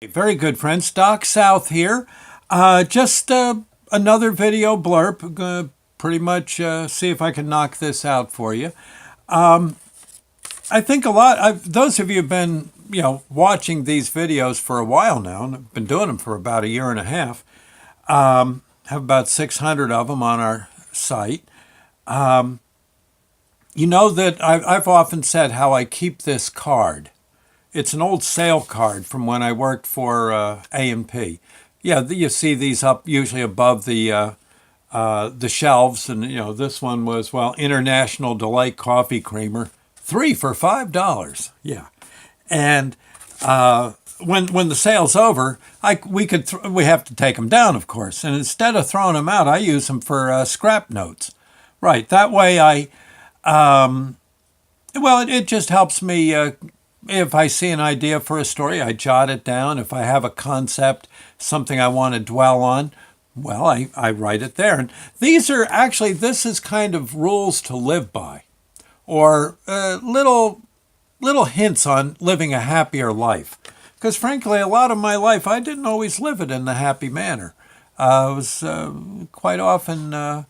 Very good, friends. Doc South here. Just another video blurb. Gonna pretty much see if I can knock this out for you. I think those of you have been, watching these videos for a while now, and I've been doing them for about a year and a half. Have about 600 of them on our site. You know that I've often said how I keep this card. It's an old sale card from when I worked for A&P. Yeah, you see these up usually above the shelves, and this one was International Delight Coffee Creamer, 3 for $5. Yeah, and when the sale's over, we have to take them down, of course, and instead of throwing them out, I use them for scrap notes. Right, that way it just helps me. If I see an idea for a story, I jot it down. If I have a concept, something I want to dwell on, I write it there. And this is kind of rules to live by, or little hints on living a happier life. Because frankly, a lot of my life, I didn't always live it in the happy manner. I was quite often,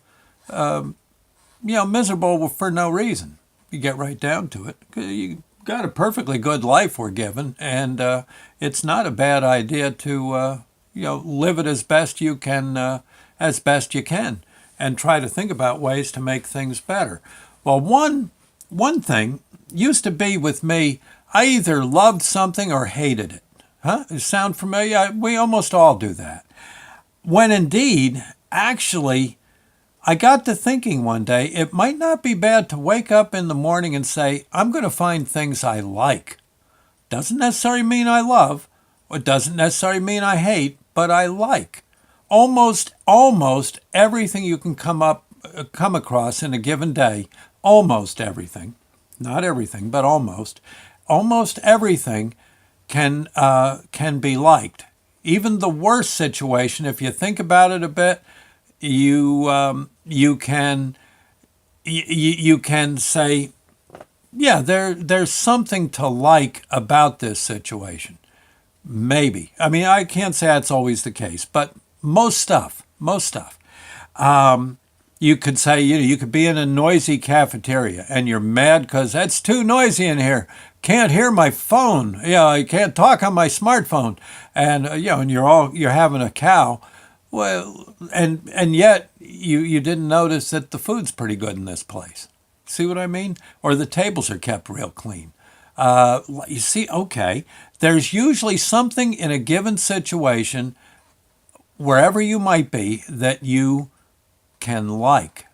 miserable for no reason. You get right down to it. You got a perfectly good life we're given, and it's not a bad idea to live it as best you can, and try to think about ways to make things better. Well, one thing used to be with me, I either loved something or hated it. Huh? Does it sound familiar? We almost all do that. When indeed, actually, I got to thinking one day, it might not be bad to wake up in the morning and say, I'm going to find things I like. Doesn't necessarily mean I love, or doesn't necessarily mean I hate, but I like. Almost everything you can come across in a given day, almost everything, not everything, but almost everything can be liked. Even the worst situation, if you think about it a bit, you can say, yeah, there's something to like about this situation. Maybe. I mean, I can't say that's always the case, but most stuff. You could say, you could be in a noisy cafeteria and you're mad because that's too noisy in here. Can't hear my phone. I can't talk on my smartphone. And and you're having a cow. Well, and yet you didn't notice that the food's pretty good in this place. See what I mean? Or the tables are kept real clean. You see, okay, there's usually something in a given situation, wherever you might be, that you can like.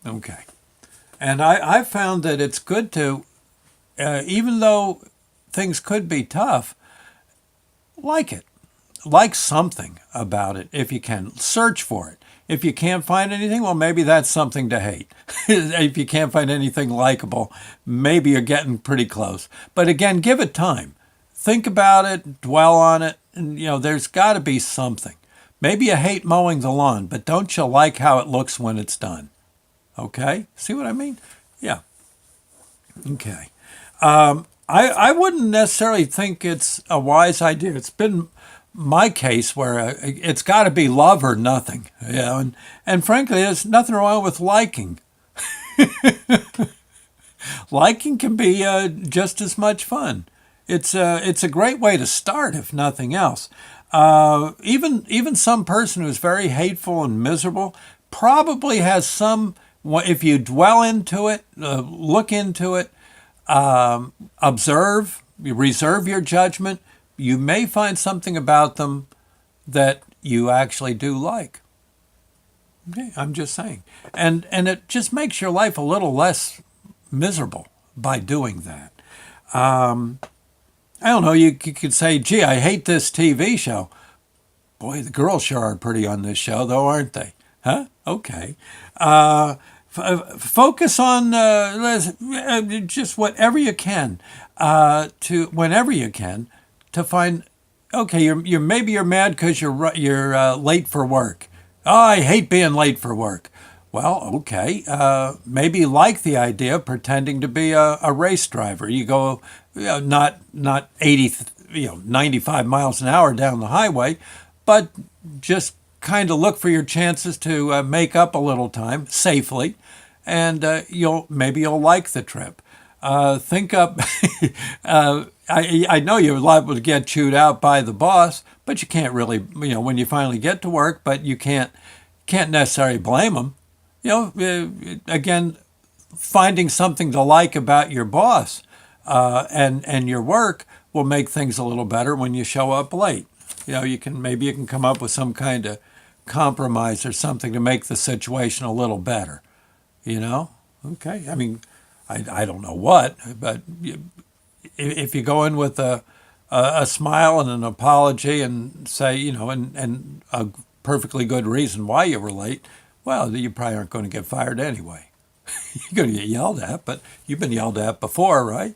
Okay. And I found that it's good to, even though things could be tough, like it. Like something about it if you can. Search for it. If you can't find anything, well, maybe that's something to hate. If you can't find anything likable, maybe you're getting pretty close. But again, give it time. Think about it, dwell on it, and there's got to be something. Maybe you hate mowing the lawn, but don't you like how it looks when it's done? Okay? See what I mean? Yeah. Okay. I wouldn't necessarily think it's a wise idea. It's been my case where it's got to be love or nothing, and frankly, there's nothing wrong with liking. Liking can be just as much fun. It's a great way to start, if nothing else. Even some person who's very hateful and miserable probably has some. If you dwell into it, look into it, observe, reserve your judgment, you may find something about them that you actually do like. Okay, I'm just saying. And it just makes your life a little less miserable by doing that. I don't know, you could say, gee, I hate this TV show. Boy, the girls sure are pretty on this show, though, aren't they? Huh? Okay. Focus on just whatever you can, whenever you can, to find, okay, maybe you're mad because you're late for work. Oh, I hate being late for work. Well, okay, maybe you like the idea of pretending to be a race driver. You go, not 80 95 miles an hour down the highway, but just kind of look for your chances to make up a little time safely, and you'll like the trip. Think up. I know you're liable to get chewed out by the boss, but you can't really, when you finally get to work, but you can't necessarily blame them. Again, finding something to like about your boss and your work will make things a little better when you show up late. You can come up with some kind of compromise or something to make the situation a little better. Okay. I mean, I don't know what, but if you go in with a smile and an apology and say, and a perfectly good reason why you were late, well, you probably aren't going to get fired anyway. You're going to get yelled at, but you've been yelled at before, right?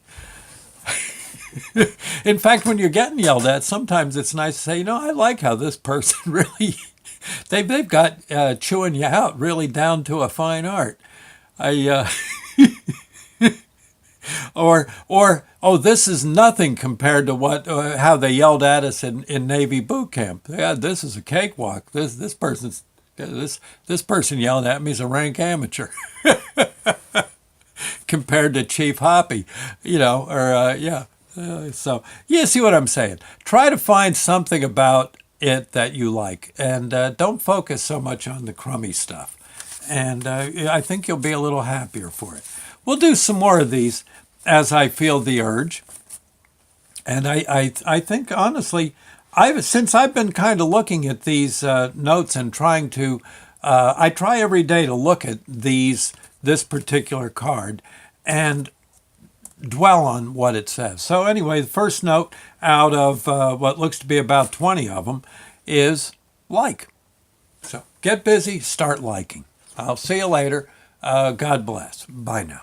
In fact, when you're getting yelled at, sometimes it's nice to say, I like how this person really, they've got chewing you out really down to a fine art. Or this is nothing compared to how they yelled at us in Navy boot camp. Yeah, this is a cakewalk. This person yelling at me is a rank amateur compared to Chief Hoppy, So you see what I'm saying? Try to find something about it that you like, and don't focus so much on the crummy stuff. And I think you'll be a little happier for it. We'll do some more of these as I feel the urge. And I think, honestly, since I've been kind of looking at these notes and trying to, I try every day to look at this particular card and dwell on what it says. So anyway, the first note out of what looks to be about 20 of them is like. So get busy, start liking. I'll see you later. God bless. Bye now.